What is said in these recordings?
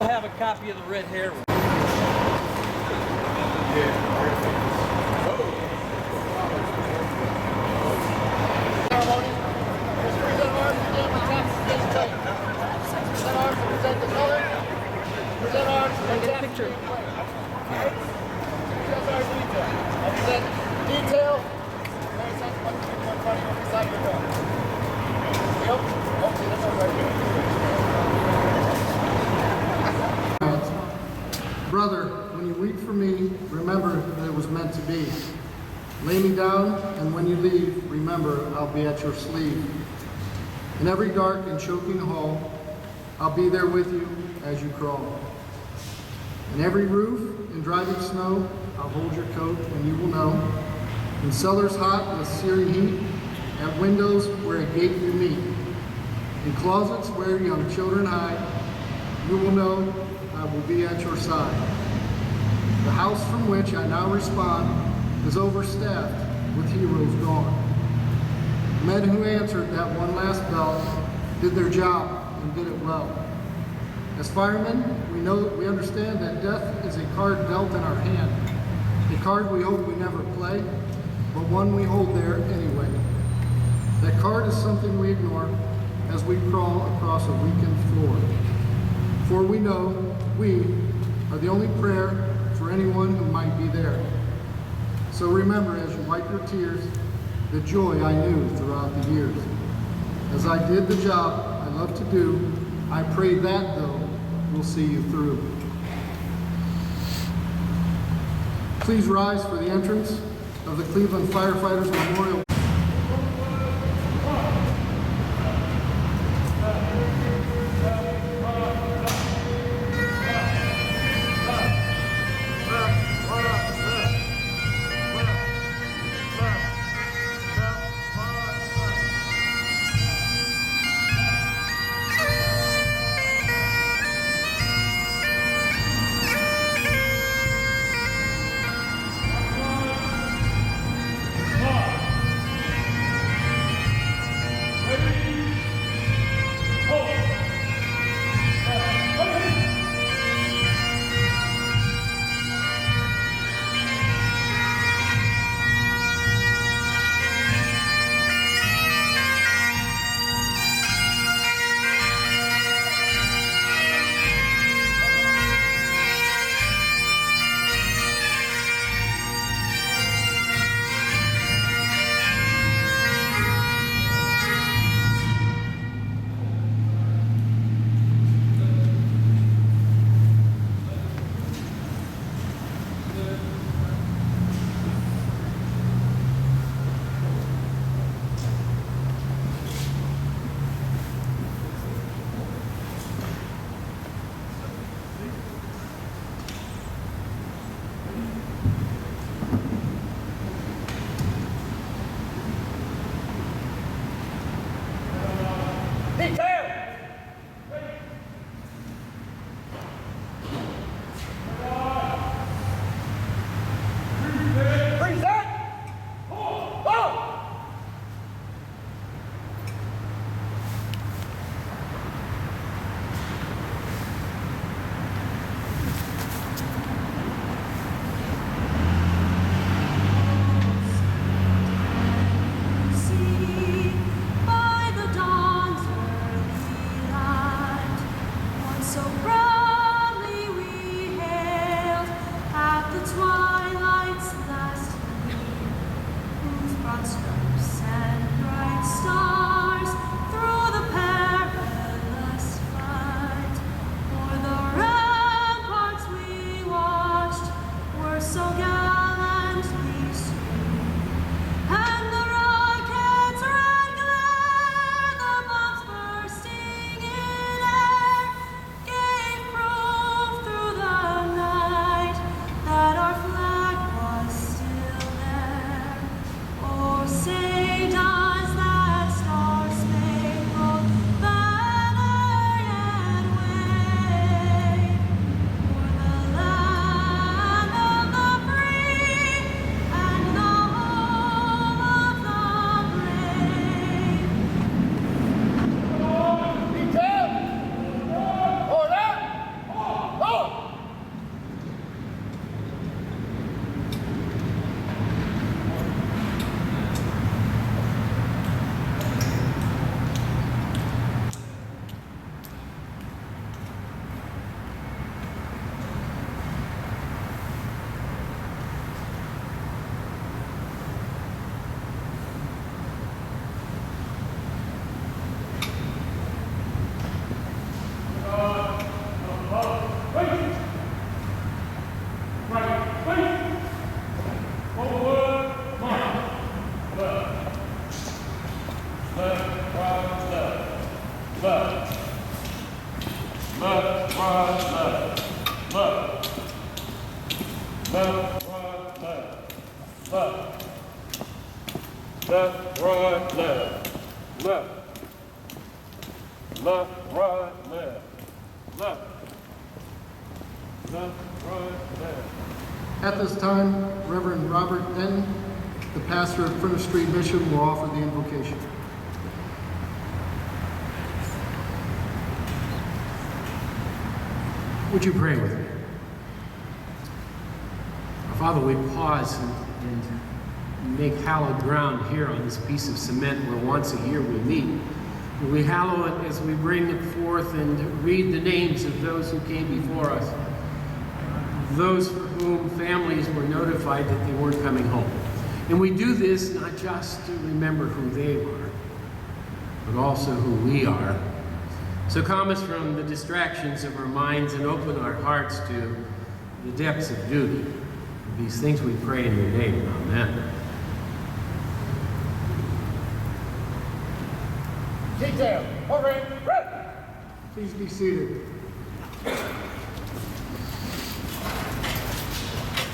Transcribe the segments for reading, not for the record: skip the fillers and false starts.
I have a copy of the red hair. Get a picture. Detail. Brother, when you weep for me, remember that it was meant to be. Lay me down, and when you leave, remember I'll be at your sleeve. In every dark and choking hall, I'll be there with you as you crawl. In every roof, in driving snow, I'll hold your coat, and you will know. In cellars hot with searing heat, at windows where a gate you meet, in closets where young children hide, you will know I will be at your side. The house from which I now respond is overstaffed with heroes gone. Men who answered that one last bell did their job and did it well. As firemen, we understand that death is a card dealt in our hand, a card we hope we never play, but one we hold there anyway. That card is something we ignore as we crawl across a weakened floor. For we know we are the only prayer for anyone who might be there. So remember as you wipe your tears, the joy I knew throughout the years. As I did the job I love to do, I pray that, though, will see you through. Please rise for the entrance of the Cleveland Firefighters Memorial. Left, right, left. Left. Left, right, left. Left. Left, right, left. Left. Left, right, left. At this time, Reverend Robert Denton, the pastor of Furnace Street Mission, will offer the invocation. Would you pray with me? Our Father, we pause and make hallowed ground here on this piece of cement where once a year we meet. We hallow it as we bring it forth and read the names of those who came before us, those for whom families were notified that they weren't coming home. And we do this not just to remember who they were, but also who we are. So calm us from the distractions of our minds and open our hearts to the depths of duty. These things we pray in your name. Amen. Detail, hovering, ready. Please be seated.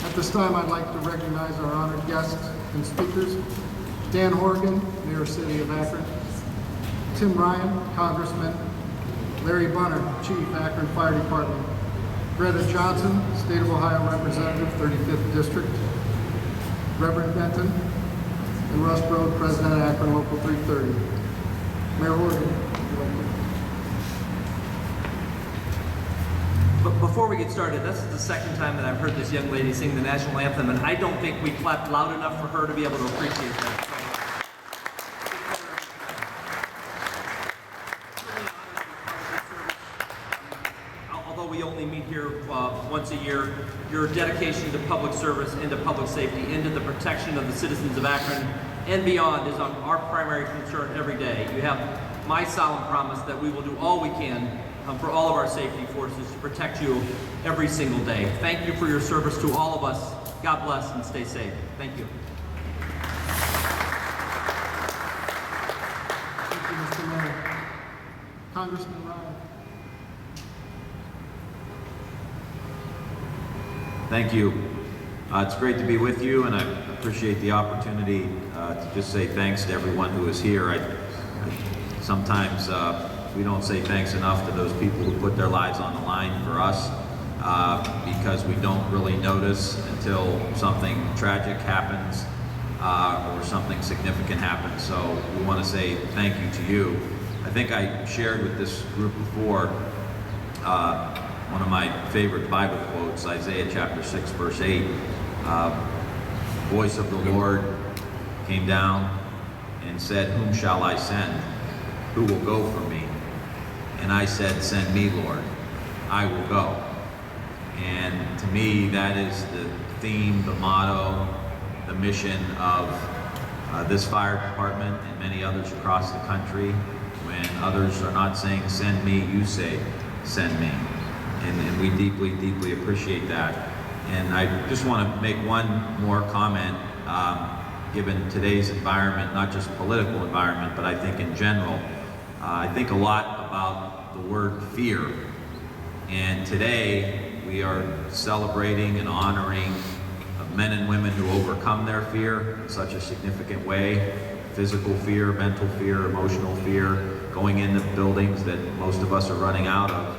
At this time, I'd like to recognize our honored guests and speakers. Dan Horgan, Mayor City of Akron. Tim Ryan, Congressman. Larry Bunner, Chief, Akron Fire Department. Greta Johnson, State of Ohio Representative, 35th District. Reverend Benton. And Russ Brode, President of Akron Local 330. Mayor Horgan, would you like to... But before we get started, this is the second time that I've heard this young lady sing the national anthem, and I don't think we clapped loud enough for her to be able to appreciate that. Although we only meet here once a year, your dedication to public service and to public safety and to the protection of the citizens of Akron and beyond is on our primary concern every day. You have my solemn promise that we will do all we can for all of our safety forces to protect you every single day. Thank you for your service to all of us. God bless and stay safe. Thank you. Thank you, Mr. Mayor. Congressman Ryan. Thank you. It's great to be with you, and I appreciate the opportunity to just say thanks to everyone who is here. Sometimes we don't say thanks enough to those people who put their lives on the line for us because we don't really notice until something tragic happens or something significant happens. So we want to say thank you to you. I think I shared with this group before one of my favorite Bible quotes, Isaiah chapter 6, verse 8. Voice of the Lord came down and said, "Whom shall I send? Who will go for me?" And I said, "Send me, Lord. I will go." And to me, that is the theme, the motto, the mission of this fire department and many others across the country. When others are not saying, "Send me," you say, "Send me." And we deeply, deeply appreciate that. And I just want to make one more comment, given today's environment, not just political environment, but I think in general. I think a lot about the word fear. And today we are celebrating and honoring men and women who overcome their fear in such a significant way. Physical fear, mental fear, emotional fear, going into buildings that most of us are running out of.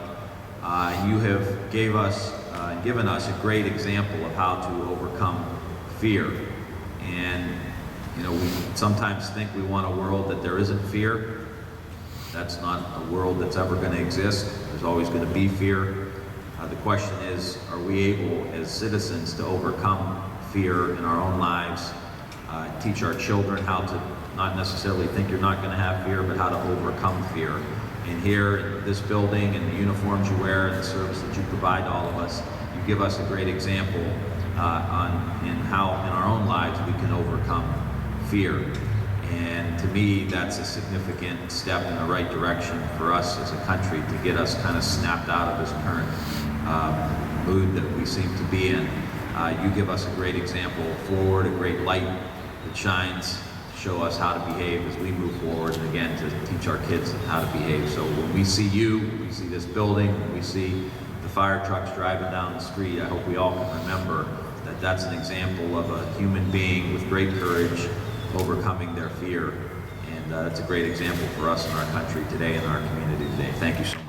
You have given us a great example of how to overcome fear. And you know, we sometimes think we want a world that there isn't fear. That's not a world that's ever going to exist. There's always going to be fear. The question is, are we able as citizens to overcome fear in our own lives, teach our children how to not necessarily think you're not going to have fear, but how to overcome fear. And here in this building and the uniforms you wear and the service that you provide to all of us, you give us a great example in how in our own lives we can overcome fear. And to me, that's a significant step in the right direction for us as a country to get us kind of snapped out of this current mood that we seem to be in. You give us a great example forward, a great light that shines to show us how to behave as we move forward, and again, to teach our kids how to behave. So when we see you, when we see this building, when we see the fire trucks driving down the street, I hope we all can remember That's an example of a human being with great courage overcoming their fear. And that's a great example for us in our country today, in our community today. Thank you so much.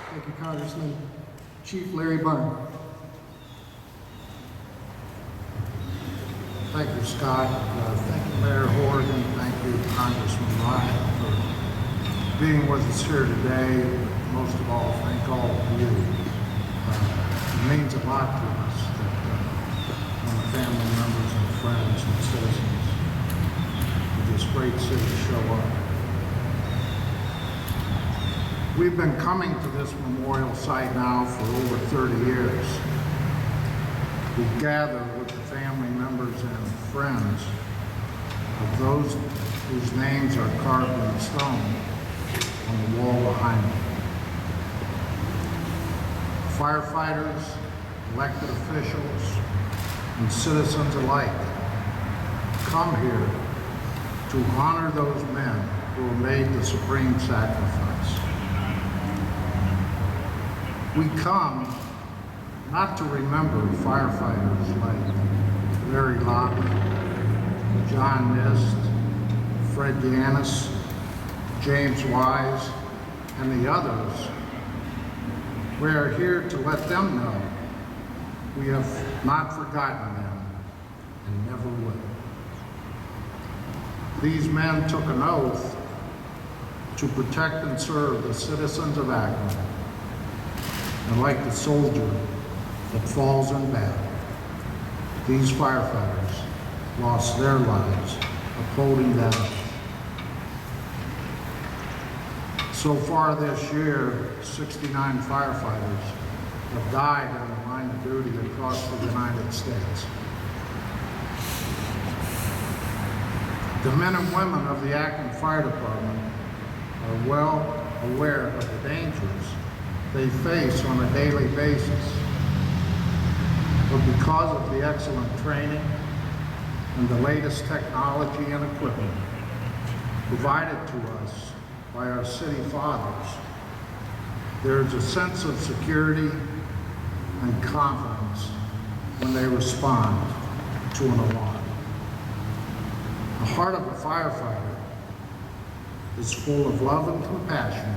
Thank you, Congressman. Chief Larry Byrne. Thank you, Scott. Thank you, Mayor Horgan. Thank you, Congressman Ryan, for being with us here today. Most of all, thank all of you. It means a lot to us that when the family members and friends and citizens of this great city show up. We've been coming to this memorial site now for over 30 years. We gather with the family members and friends of those whose names are carved in stone on the wall behind me. Firefighters, elected officials, and citizens alike come here to honor those men who have made the supreme sacrifice. We come not to remember firefighters like Larry Lockwood, John Nist, Fred Yanis, James Wise, and the others. We are here to let them know we have not forgotten them and never will. These men took an oath to protect and serve the citizens of Akron. And like the soldier that falls in battle, these firefighters lost their lives upholding that oath. So far this year, 69 firefighters have died in the line of duty across the United States. The men and women of the Akron Fire Department are well aware of the dangers they face on a daily basis. But because of the excellent training and the latest technology and equipment provided to us by our city fathers, there is a sense of security and confidence when they respond to an alarm. The heart of a firefighter is full of love and compassion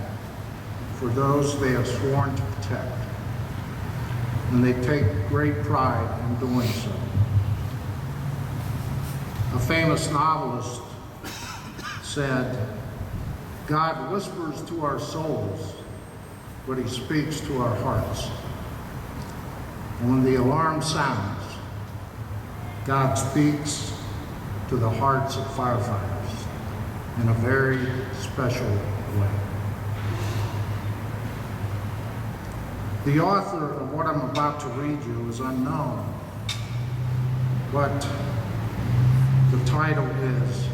for those they have sworn to protect, and they take great pride in doing so. A famous novelist said, "God whispers to our souls, but he speaks to our hearts." And when the alarm sounds, God speaks to the hearts of firefighters in a very special way. The author of what I'm about to read you is unknown, but the title is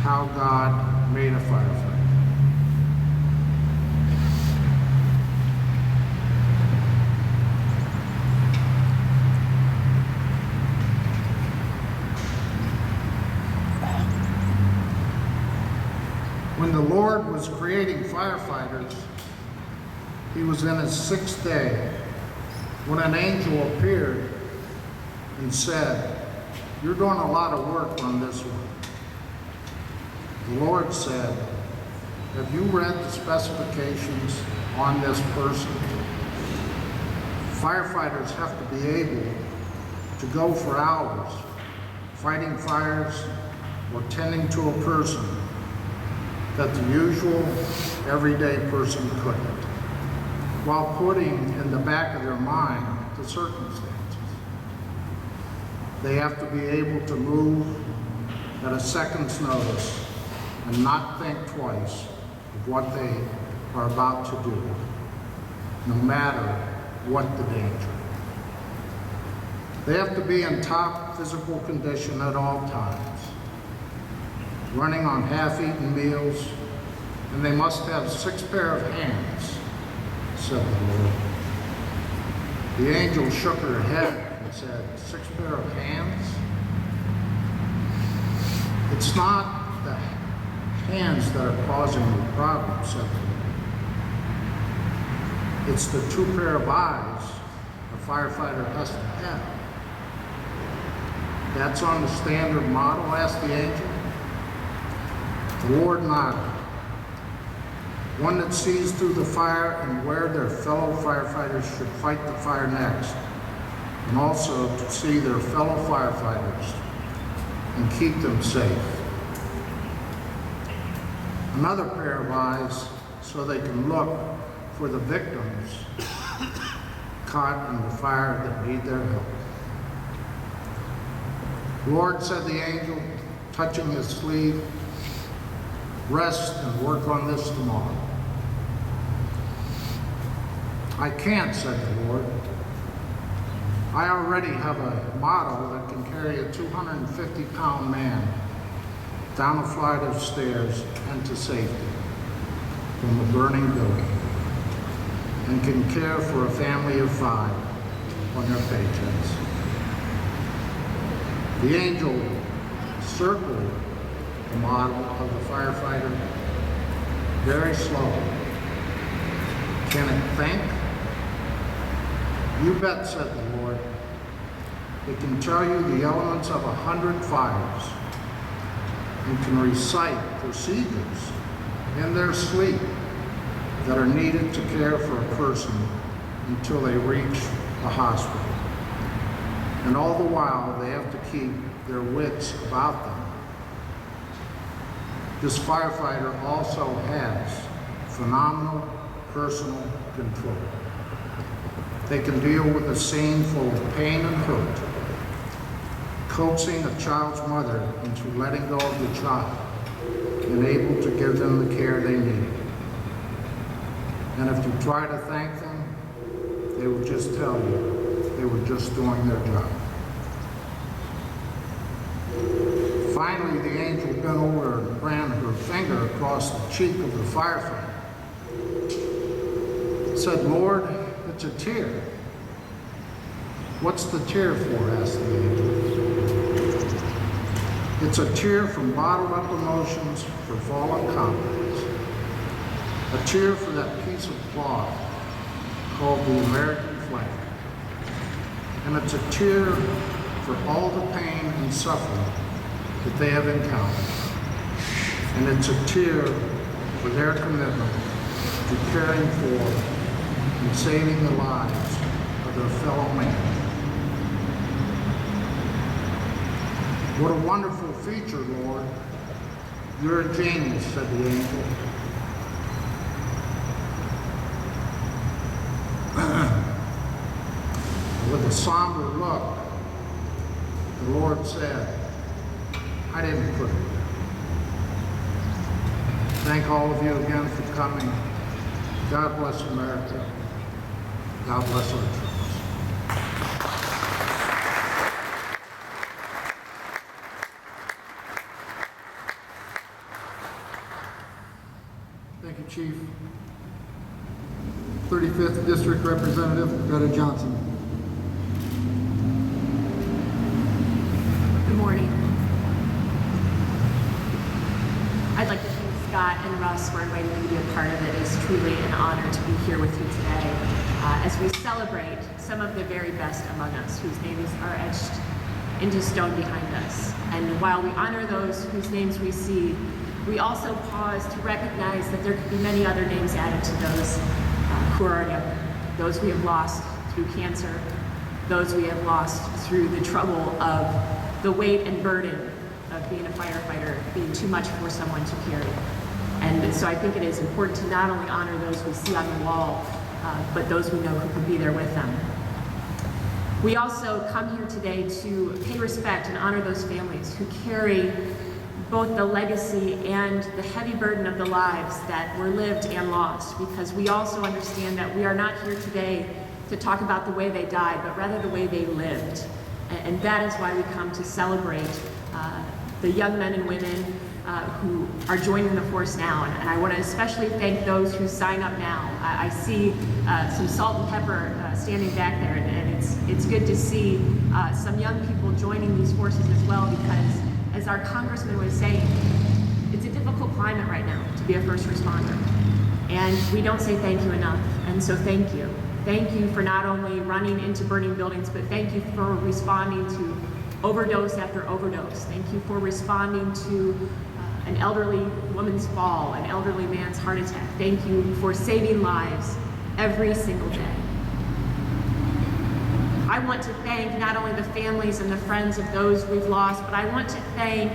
How God Made a Firefighter. When the Lord was creating firefighters, he was in his sixth day when an angel appeared and said, "You're doing a lot of work on this one." The Lord said, "Have you read the specifications on this person? Firefighters have to be able to go for hours fighting fires or tending to a person that the usual everyday person couldn't, while putting in the back of their mind the circumstances. They have to be able to move at a second's notice and not think twice of what they are about to do, no matter what the danger. They have to be in top physical condition at all times, running on half-eaten meals, and they must have 6 pair of hands, said the Lord. The angel shook her head and said, 6 pair of hands? It's not the hands that are causing the problem, said the Lord. It's the two pair of eyes a firefighter has to have. That's on the standard model, asked the angel. The Lord nodded. One that sees through the fire and where their fellow firefighters should fight the fire next, and also to see their fellow firefighters and keep them safe. Another pair of eyes so they can look for the victims caught in the fire that need their help. Lord, said the angel, touching his sleeve, rest and work on this tomorrow. I can't, said the Lord. I already have a model that can carry a 250-pound man down a flight of stairs and to safety from a burning building, and can care for a family of 5 on their paychecks. The angel circled the model of the firefighter very slowly. Can it think? You bet, said the Lord. It can tell you the elements of 100 fires and can recite procedures in their sleep that are needed to care for a person until they reach a hospital. And all the while, they have to keep their wits about them. This firefighter also has phenomenal personal control. They can deal with a scene full of pain and hurt, coaxing a child's mother into letting go of the child and able to give them the care they need. And if you try to thank them, they will just tell you they were just doing their job. Finally, the angel bent over and ran her finger across the cheek of the firefighter. Said, Lord, it's a tear. What's the tear for? Asked the angel. It's a tear from bottled up emotions for fallen comrades. A tear for that piece of cloth called the American flag. And it's a tear for all the pain and suffering that they have encountered. And it's a tear for their commitment to caring for and saving the lives of their fellow man. What a wonderful feature, Lord. You're a genius, said the angel. With a somber look, the Lord said, I didn't put it there. Thank all of you again for coming. God bless America. God bless our troops. Thank you, Chief. 35th District Representative Greta Johnson. Good morning. I'd like to thank Scott and Russ for inviting me to be a part of it. It's truly an honor to be here with you today as we celebrate some of the very best among us whose names are etched into stone behind us. And while we honor those whose names we see, we also pause to recognize that there could be many other names added to those who are younger, those we have lost through cancer, those we have lost through the trouble of the weight and burden of being a firefighter being too much for someone to carry. And so I think it is important to not only honor those we see on the wall, but those we know who could be there with them. We also come here today to pay respect and honor those families who carry both the legacy and the heavy burden of the lives that were lived and lost, because we also understand that we are not here today to talk about the way they died, but rather the way they lived. And that is why we come to celebrate the young men and women who are joining the force now. And I want to especially thank those who sign up now. I see some salt and pepper standing back there, and it's good to see some young people joining these forces as well, because as our congressman was saying, it's a difficult climate right now to be a first responder. And we don't say thank you enough, and so thank you. Thank you for not only running into burning buildings, but thank you for responding to overdose after overdose. Thank you for responding to an elderly woman's fall, an elderly man's heart attack. Thank you for saving lives every single day. I want to thank not only the families and the friends of those we've lost, but I want to thank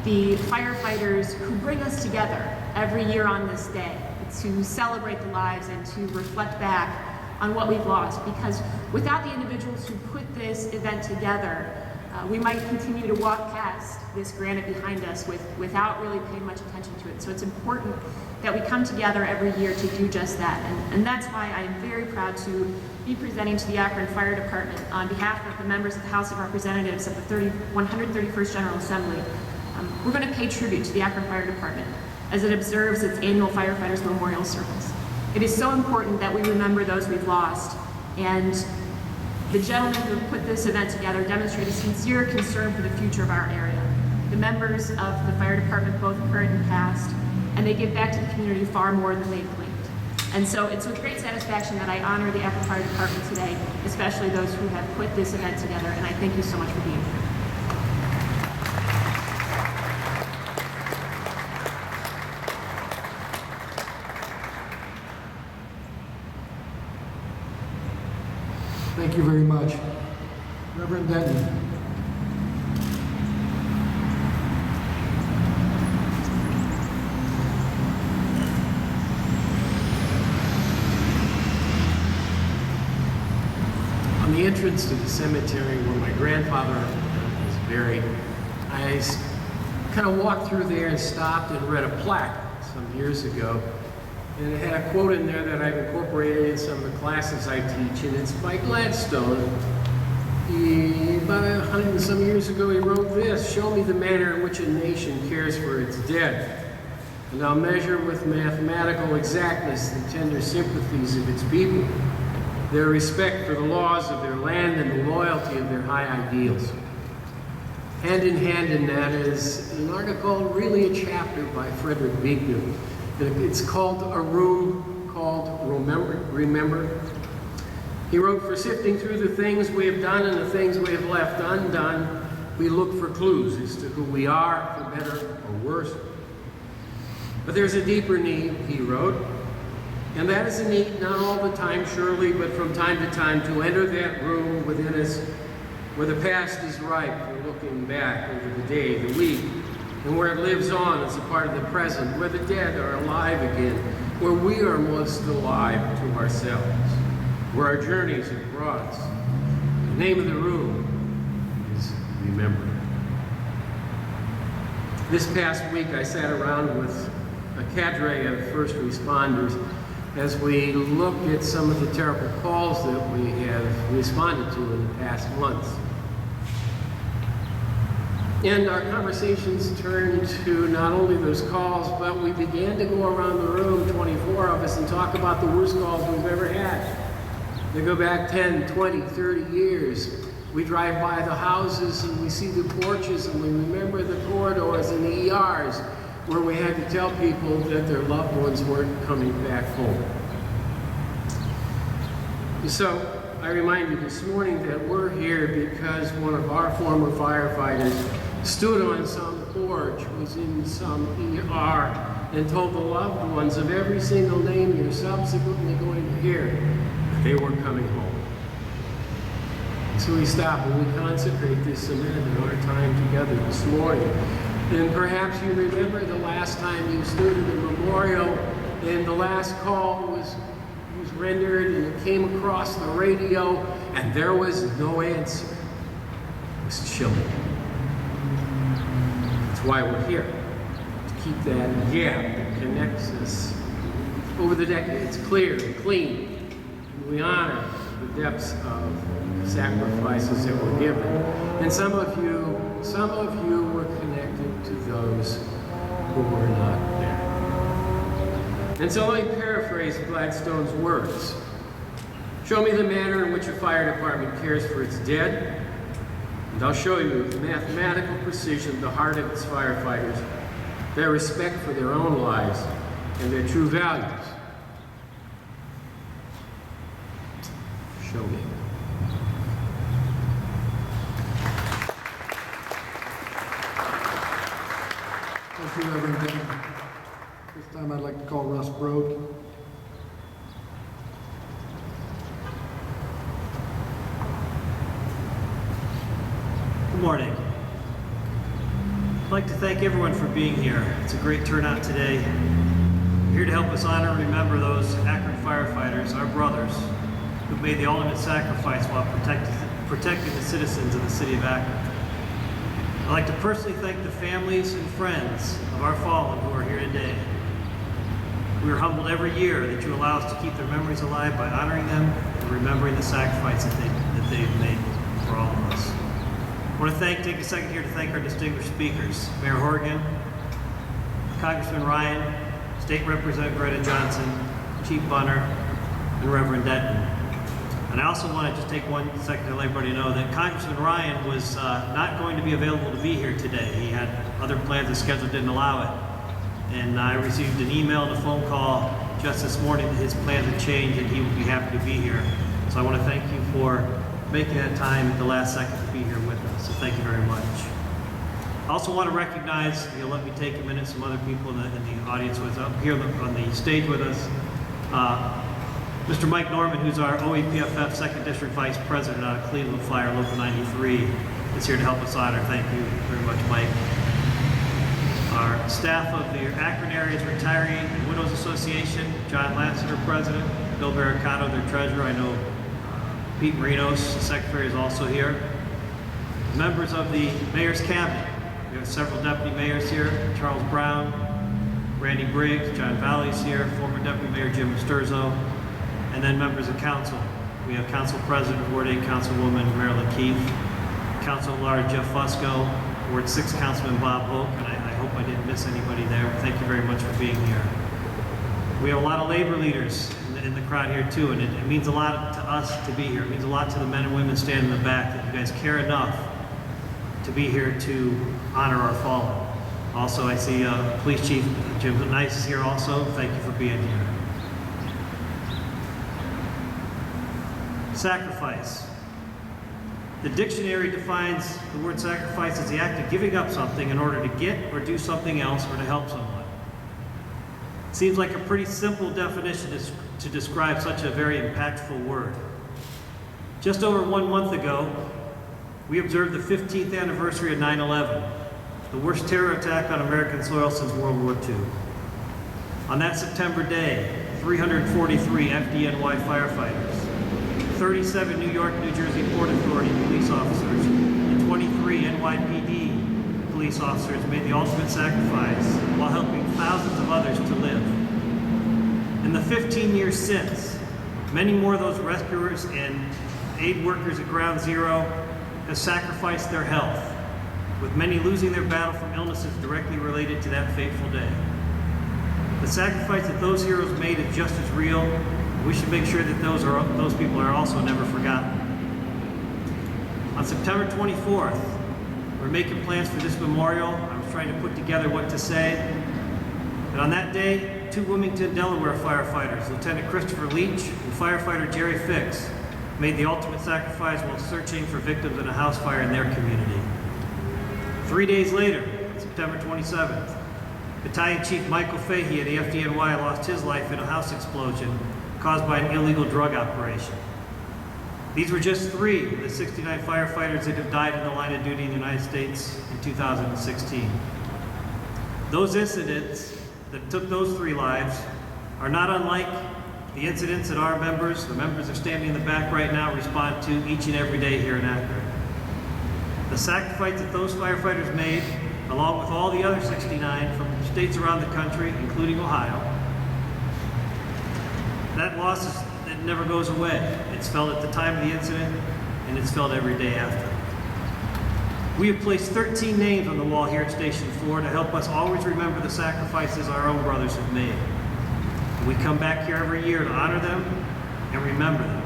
the firefighters who bring us together every year on this day to celebrate the lives and to reflect back on what we've lost. Because without the individuals who put this event together, we might continue to walk past this granite behind us without really paying much attention to it. So it's important that we come together every year to do just that. And that's why I am very proud to be presenting to the Akron Fire Department on behalf of the members of the House of Representatives of the 131st General Assembly. We're going to pay tribute to the Akron Fire Department as it observes its annual Firefighters Memorial Service. It is so important that we remember those we've lost, and the gentlemen who put this event together demonstrate a sincere concern for the future of our area. The members of the fire department, both current and past, and they give back to the community far more than they've claimed. And so it's with great satisfaction that I honor the Akron Fire Department today, especially those who have put this event together, and I thank you so much for being here. Thank you very much. Reverend Denton. On the entrance to the cemetery where my grandfather was buried, I kind of walked through there and stopped and read a plaque some years ago. And it had a quote in there that I've incorporated in some of the classes I teach, and it's by Gladstone. About 100 and some years ago, he wrote this: "Show me the manner in which a nation cares for its dead, and I'll measure with mathematical exactness the tender sympathies of its people, their respect for the laws of their land, and the loyalty of their high ideals." Hand in that is an article, really a chapter by Frederick Buechner. It's called A Room Called Remember. He wrote, "For sifting through the things we have done and the things we have left undone, we look for clues as to who we are, for better or worse. But there's a deeper need," he wrote, "and that is a need not all the time, surely, but from time to time to enter that room within us where the past is ripe for looking back over the day, the week, and where it lives on as a part of the present, where the dead are alive again, where we are most alive to ourselves, where our journeys have brought us. The name of the room is Remember." This past week, I sat around with a cadre of first responders as we looked at some of the terrible calls that we have responded to in the past months. And our conversations turned to not only those calls, but we began to go around the room, 24 of us, and talk about the worst calls we've ever had. They go back 10, 20, 30 years. We drive by the houses and we see the porches and we remember the corridors and the ERs where we had to tell people that their loved ones weren't coming back home. So I remind you this morning that we're here because one of our former firefighters stood on some porch, was in some ER, and told the loved ones of every single name you're subsequently going to hear that they were coming home. So we stop and we consecrate this cement in our time together this morning. And perhaps you remember the last time you stood at a memorial and the last call was rendered and it came across the radio and there was no answer. It was chilling. That's why we're here, to keep that gap that connects us over the decades clear and clean. And we honor the depths of sacrifices that were given. And some of you were connected to those who were not there. And so let me paraphrase Gladstone's words. "Show me the manner in which a fire department cares for its dead, and I'll show you with mathematical precision the heart of its firefighters, their respect for their own lives, and their true values Shogi. Thank you, Reverend Dan. This time I'd like to call Russ Broad. Good morning. I'd like to thank everyone for being here. It's a great turnout today. We're here to help us honor and remember those Akron firefighters, our brothers, who made the ultimate sacrifice while protecting the citizens of the city of Akron. I'd like to personally thank the families and friends of our fallen who are here today. We are humbled every year that you allow us to keep their memories alive by honoring them and remembering the sacrifice that they've made for all of us. I want to take a second here to thank our distinguished speakers, Mayor Horgan, Congressman Ryan, State Representative Greta Johnson, Chief Bunner, and Reverend Denton. And I also want to just take 1 second to let everybody know that Congressman Ryan was not going to be available to be here today. He had other plans, the schedule didn't allow it. And I received an email and a phone call just this morning that his plans had changed and he would be happy to be here. So I want to thank you for making that time at the last second to be here with us. So thank you very much. I also want to recognize, you'll let me take a minute, some other people in the audience with up here on the stage with us. Mr. Mike Norman, who's our OEPFF 2nd District Vice President out of Cleveland Flyer Local 93, is here to help us honor. Thank you very much, Mike. Our staff of the Akron Area's Retiree and Widows Association, John Lassiter, President, Bill Barricato, their treasurer. I know Pete Marinos, the secretary, is also here. Members of the Mayor's Cabinet. We have several deputy mayors here, Charles Brown, Randy Briggs, John Valley's here, former Deputy Mayor Jim Sturzo, and then members of council. We have Council President, Ward 8 Councilwoman Marilyn Keith, Council at Large Jeff Fusco, Ward 6 Councilman Bob Hoke, and I hope I didn't miss anybody there. Thank you very much for being here. We have a lot of labor leaders in the crowd here too, and it means a lot to us to be here. It means a lot to the men and women standing in the back that you guys care enough to be here to honor our fallen. Also, I see Police Chief Jim Nice is here also. Thank you for being here. Sacrifice. The dictionary defines the word sacrifice as the act of giving up something in order to get or do something else or to help someone. It seems like a pretty simple definition to describe such a very impactful word. Just over 1 month ago, we observed the 15th anniversary of 9/11, the worst terror attack on American soil since World War II. On that September day, 343 FDNY firefighters, 37 New York, New Jersey Port Authority police officers, and 23 NYPD police officers made the ultimate sacrifice while helping thousands of others to live. In the 15 years since, many more of those rescuers and aid workers at Ground Zero have sacrificed their health, with many losing their battle from illnesses directly related to that fateful day. The sacrifice that those heroes made is just as real. We should make sure that those people are also never forgotten. On September 24th, we're making plans for this memorial. I was trying to put together what to say. And on that day, 2 Wilmington, Delaware firefighters, Lieutenant Christopher Leach and firefighter Jerry Fix, made the ultimate sacrifice while searching for victims in a house fire in their community. 3 days later, September 27th, Battalion Chief Michael Fahey of the FDNY lost his life in a house explosion caused by an illegal drug operation. These were just 3 of the 69 firefighters that have died in the line of duty in the United States in 2016. Those incidents that took those 3 lives are not unlike the incidents that our members, the members that are standing in the back right now, respond to each and every day here in Akron. The sacrifice that those firefighters made, along with all the other 69 from states around the country, including Ohio, that loss it never goes away. It's felt at the time of the incident, and it's felt every day after. We have placed 13 names on the wall here at Station 4 to help us always remember the sacrifices our own brothers have made. We come back here every year to honor them and remember them.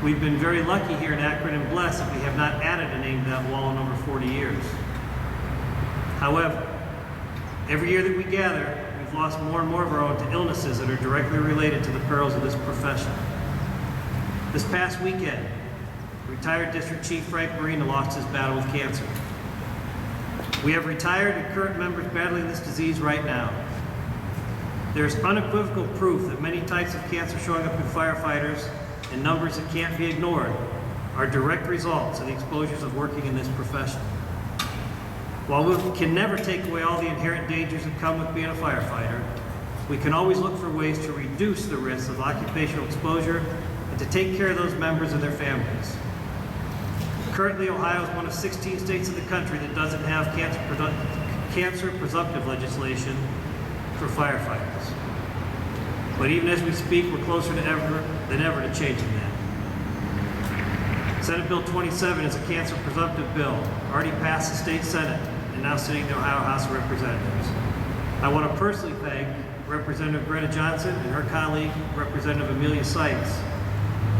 We've been very lucky here in Akron and blessed that we have not added a name to that wall in over 40 years. However, every year that we gather, we've lost more and more of our own to illnesses that are directly related to the perils of this profession. This past weekend, retired District Chief Frank Marina lost his battle with cancer. We have retired and current members battling this disease right now. There's unequivocal proof that many types of cancer showing up in firefighters in numbers that can't be ignored are direct results of the exposures of working in this profession. While we can never take away all the inherent dangers that come with being a firefighter, we can always look for ways to reduce the risks of occupational exposure and to take care of those members and their families. Currently, Ohio is one of 16 states in the country that doesn't have cancer presumptive legislation for firefighters. But even as we speak, we're closer than ever to changing that. Senate Bill 27 is a cancer presumptive bill, already passed the state Senate and now sitting in the Ohio House of Representatives. I want to personally thank Representative Greta Johnson and her colleague, Representative Amelia Sykes.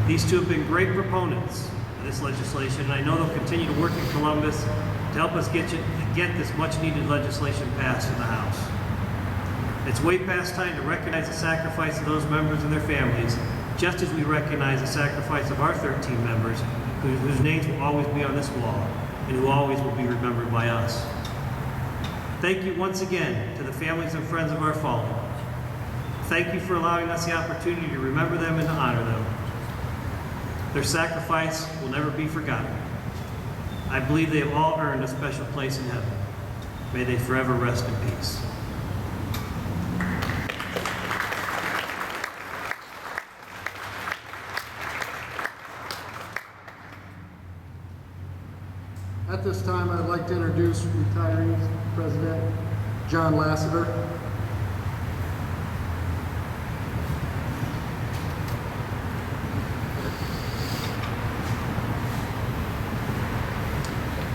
These two have been great proponents of this legislation, and I know they'll continue to work in Columbus to help us get this much-needed legislation passed in the House. It's way past time to recognize the sacrifice of those members and their families, just as we recognize the sacrifice of our 13 members, whose names will always be on this wall, and who always will be remembered by us. Thank you once again to the families and friends of our fallen. Thank you for allowing us the opportunity to remember them and to honor them. Their sacrifice will never be forgotten. I believe they have all earned a special place in heaven. May they forever rest in peace. At this time, I'd like to introduce retirees President John Lassiter.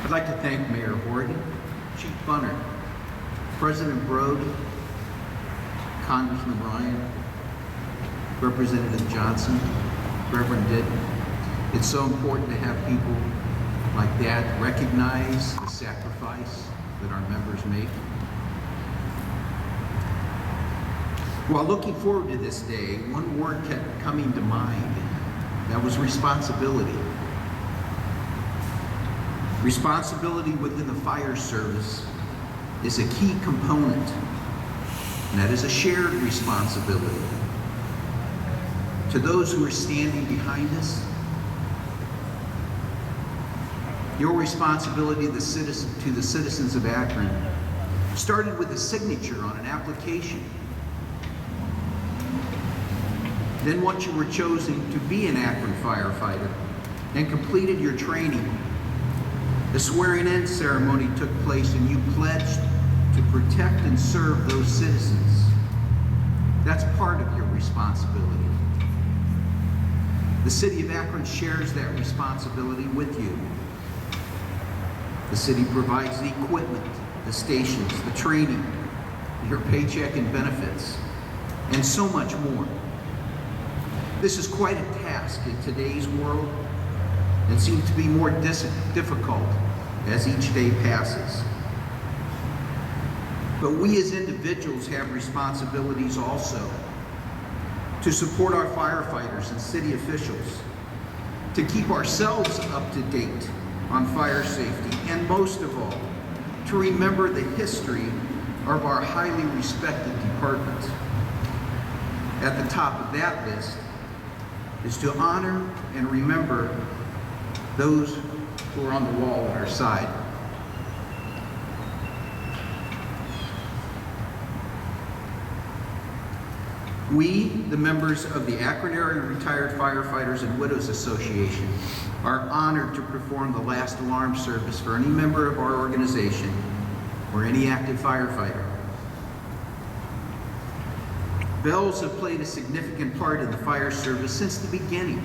I'd like to thank Mayor Horgan, Chief Bunner, President Brody, Congressman Ryan, Representative Johnson, Reverend Ditton. It's so important to have people like that recognize the sacrifice that our members make. While looking forward to this day, one word kept coming to mind. That was responsibility. Responsibility within the fire service is a key component, and that is a shared responsibility. To those who are standing behind us, your responsibility to the citizens of Akron started with a signature on an application. Then once you were chosen to be an Akron firefighter and completed your training, the swearing-in ceremony took place and you pledged to protect and serve those citizens. That's part of your responsibility. The city of Akron shares that responsibility with you. The city provides the equipment, the stations, the training, your paycheck and benefits, and so much more. This is quite a task in today's world and seems to be more difficult as each day passes. But we as individuals have responsibilities also to support our firefighters and city officials, to keep ourselves up to date on fire safety, and most of all, to remember the history of our highly respected department. At the top of that list is to honor and remember those who are on the wall at our side. We, the members of the Akron Area Retired Firefighters and Widows Association, are honored to perform the last alarm service for any member of our organization or any active firefighter. Bells have played a significant part in the fire service since the beginning.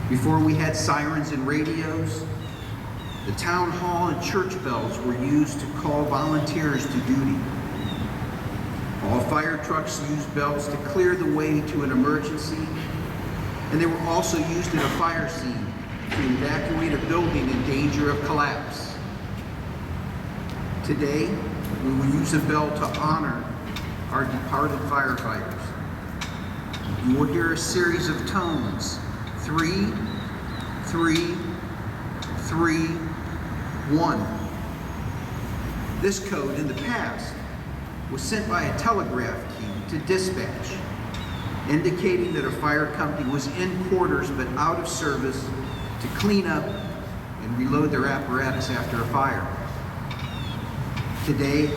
Before we had sirens and radios, the town hall and church bells were used to call volunteers to duty. All fire trucks used bells to clear the way to an emergency, and they were also used in a fire scene to evacuate a building in danger of collapse. Today, we will use a bell to honor our departed firefighters. You will hear a series of tones 3, 3, 3, 1. This code in the past was sent by a telegraph key to dispatch, indicating that a fire company was in quarters but out of service to clean up and reload their apparatus after a fire. Today,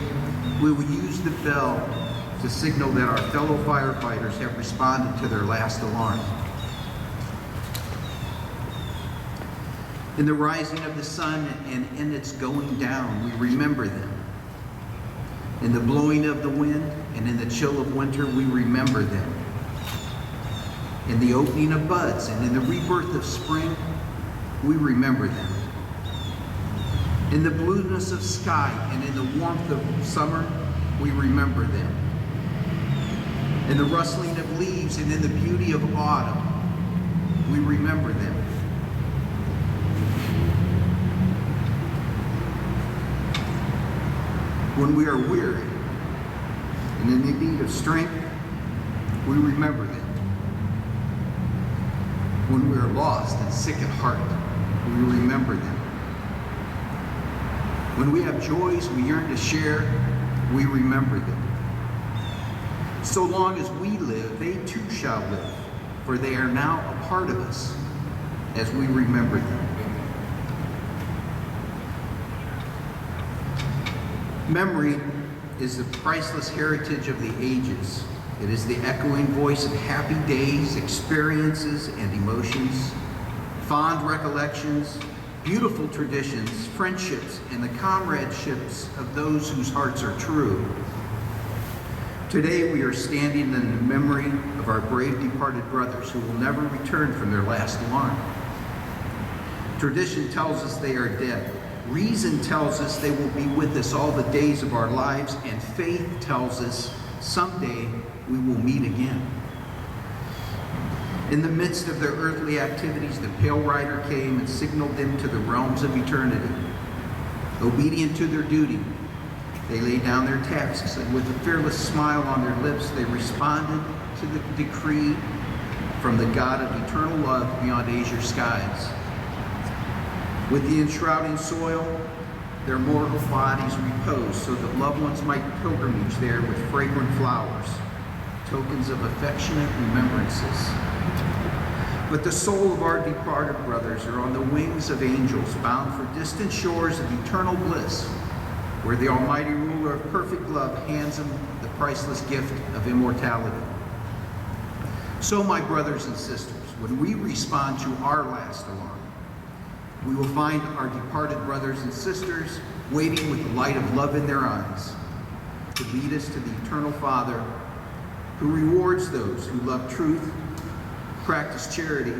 we will use the bell to signal that our fellow firefighters have responded to their last alarm. In the rising of the sun and in its going down, we remember them. In the blowing of the wind and in the chill of winter, we remember them. In the opening of buds and in the rebirth of spring, we remember them. In the blueness of sky and in the warmth of summer, we remember them. In the rustling of leaves and in the beauty of autumn, we remember them. When we are weary and in need of strength, we remember them. When we are lost and sick at heart, we remember them. When we have joys we yearn to share, we remember them. So long as we live, they too shall live, for they are now a part of us as we remember them. Memory is the priceless heritage of the ages. It is the echoing voice of happy days, experiences, and emotions, fond recollections, beautiful traditions, friendships, and the comradeships of those whose hearts are true. Today we are standing in the memory of our brave departed brothers who will never return from their last alarm. Tradition tells us they are dead. Reason tells us they will be with us all the days of our lives, and faith tells us someday we will meet again. In the midst of their earthly activities, the Pale Rider came and signaled them to the realms of eternity. Obedient to their duty, they laid down their tasks, and with a fearless smile on their lips, they responded to the decree from the God of eternal love beyond azure skies. With the enshrouding soil, their mortal bodies repose so that loved ones might pilgrimage there with fragrant flowers, tokens of affectionate remembrances. But the soul of our departed brothers are on the wings of angels, bound for distant shores of eternal bliss, where the almighty ruler of perfect love hands them the priceless gift of immortality. So, my brothers and sisters, when we respond to our last alarm, we will find our departed brothers and sisters waiting with the light of love in their eyes to lead us to the eternal Father who rewards those who love truth, practice charity,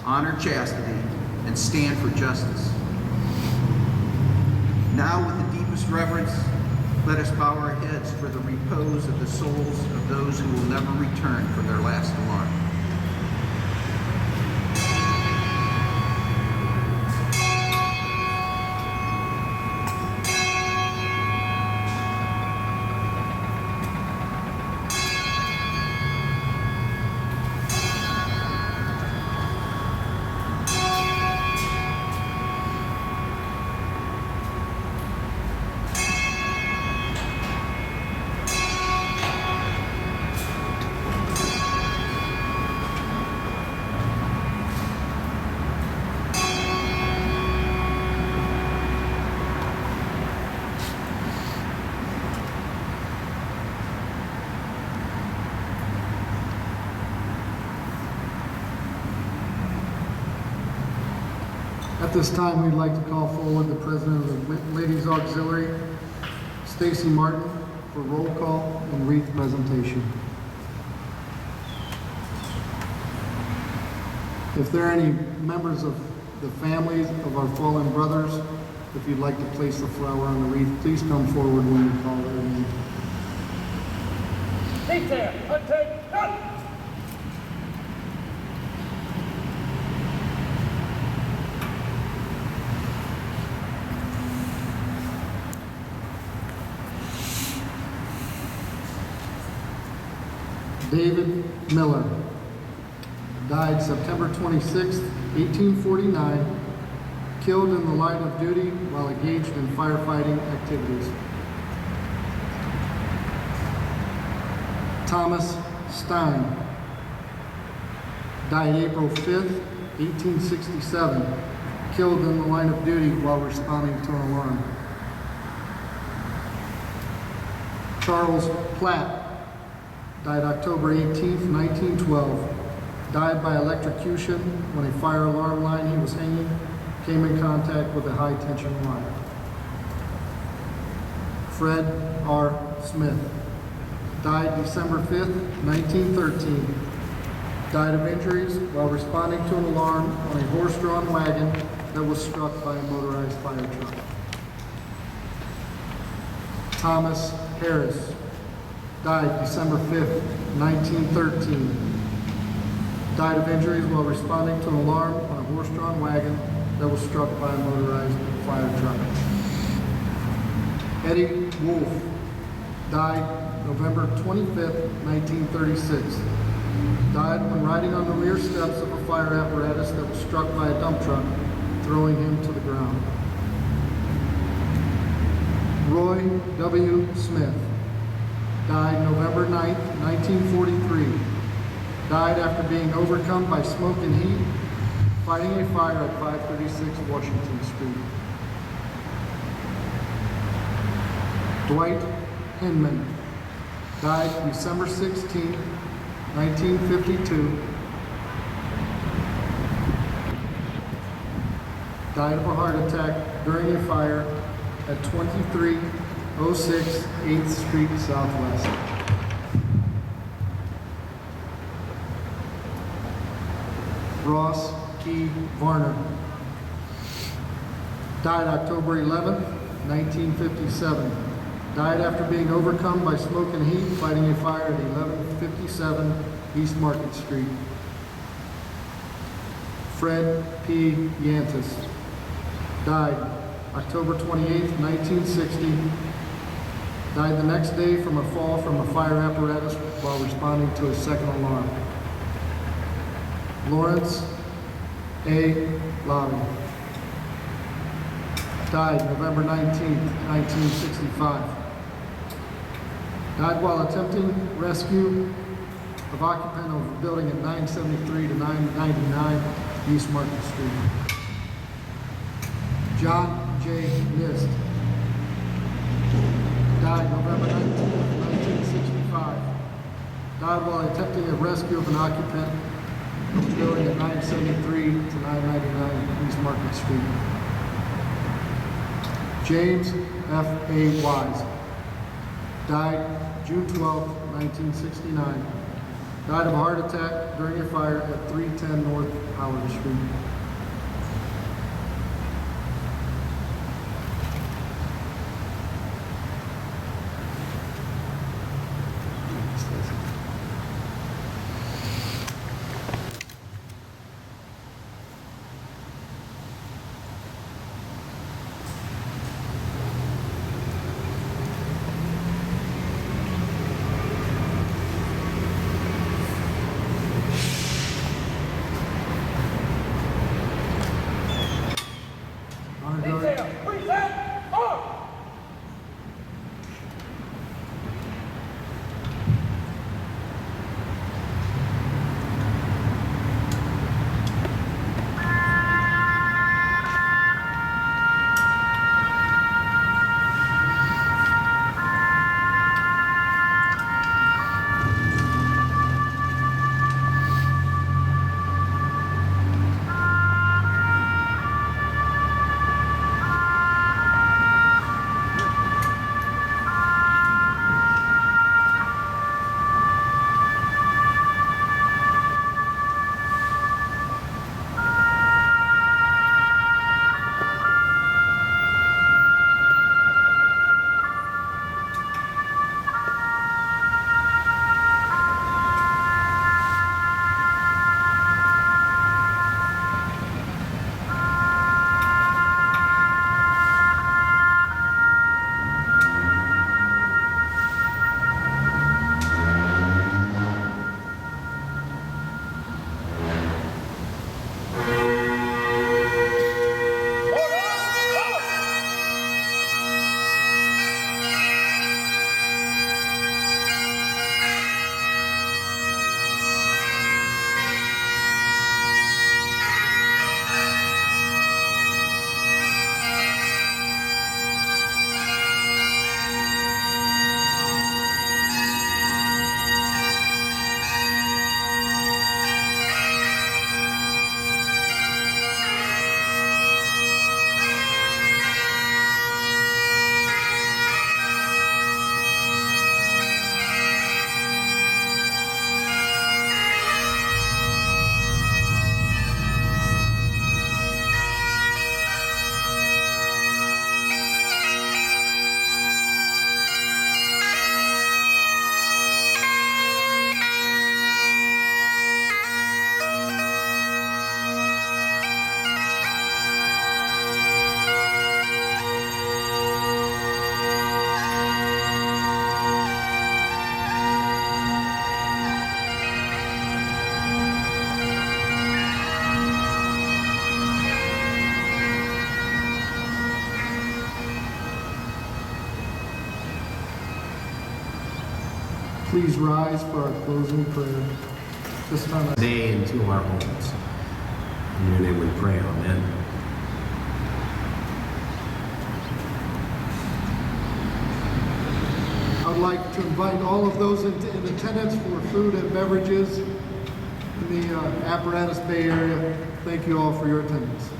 honor chastity, and stand for justice. Now, with the deepest reverence, let us bow our heads for the repose of the souls of those who will never return from their last alarm. At this time, we'd like to call forward the President of the Ladies Auxiliary, Stacy Martin, for roll call and wreath presentation. If there are any members of the families of our fallen brothers, if you'd like to place the flower on the wreath, please come forward when we call their name. Detail, untake, cut! David Miller. died September 26, 1849, killed in the line of duty while engaged in firefighting activities. Thomas Stein, died April 5th, 1867, killed in the line of duty while responding to an alarm. Charles Platt, died October 18th, 1912, died by electrocution when a fire alarm line he was hanging came in contact with a high-tension line. Fred R. Smith, died December 5th, 1913, died of injuries while responding to an alarm on a horse-drawn wagon that was struck by a motorized fire truck. Thomas Harris, died December 5th, 1913, died of injuries while responding to an alarm on a horse-drawn wagon that was struck by a motorized fire truck. Eddie Wolf, died November 25th, 1936, died when riding on the rear steps of a fire apparatus that was struck by a dump truck, throwing him to the ground. Roy W. Smith, died November 9th, 1943, died after being overcome by smoke and heat, fighting a fire at 536 Washington Street. Dwight Hinman, died December 16th, 1952, died of a heart attack during a fire at 2306 8th Street Southwest. Ross E. Varner, died October 11th, 1957, died after being overcome by smoke and heat fighting a fire at 1157 East Market Street. Fred P. Yantis, died October 28th, 1960, died the next day from a fall from a fire apparatus while responding to a second alarm. Lawrence A. Lowry, died November 19th, 1965, died while attempting rescue of occupant of a building at 973 to 999 East Market Street. John J. Nist, died November 19th, 1965, died while attempting a rescue of an occupant of a building at 973 to 999 East Market Street. James F. A. Wise, died June 12, 1969, died of a heart attack during a fire at 310 North Howard Street. Please rise for our closing prayer. This time I Day into our homes. In your name we pray, amen. I would like to invite all of those in attendance for food and beverages in the Apparatus Bay area. Thank you all for your attendance.